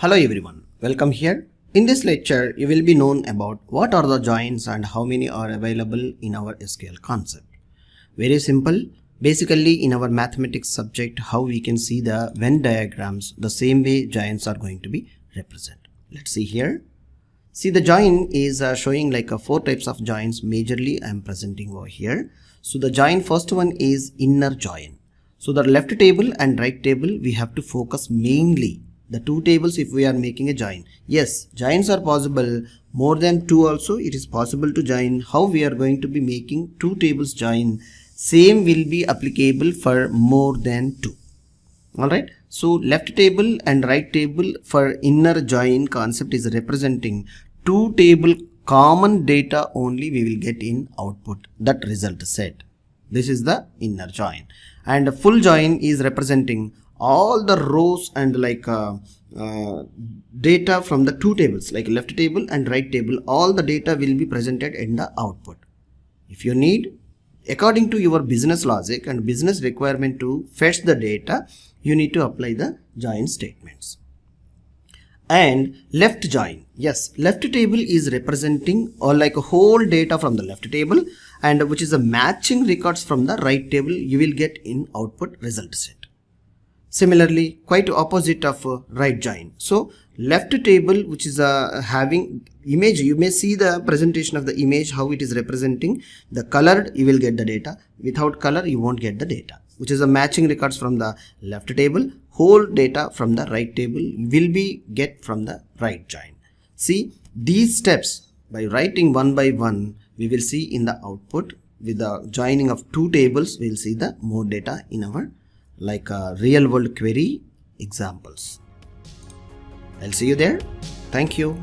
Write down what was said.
Hello everyone, welcome here. In this lecture, you will be known about what are the joins and how many are available in our SQL concept. Very simple. Basically, in our mathematics subject, how we can see the Venn diagrams, the same way joins are going to be represented. Let's see here. See, the join is showing like four types of joins. Majorly, I am presenting over here. So the join, first one is inner join. So the left table and right table, we have to focus mainly the two tables if we are making a join. Yes, joins are possible. More than two also, it is possible to join. How we are going to be making two tables join? Same will be applicable for more than two. Alright, so left table and right table for inner join concept is representing two table common data only we will get in output, that result set. This is the inner join. And full join is representing all the rows and data from the two tables, like left table and right table, all the data will be presented in the output. If you need, according to your business logic and business requirement to fetch the data, you need to apply the join statements. And left join, yes, left table is representing or like a whole data from the left table, and which is a matching records from the right table you will get in output result set. Similarly, quite opposite of right join. So left table, which is having image, you may see the presentation of the image, how it is representing. The colored, you will get the data. Without color, you won't get the data, which is a matching records from the left table. Whole data from the right table will be get from the right join. See, these steps by writing one by one, we will see in the output. With the joining of two tables, we will see the more data in our like a real world query examples. I'll see you there. Thank you.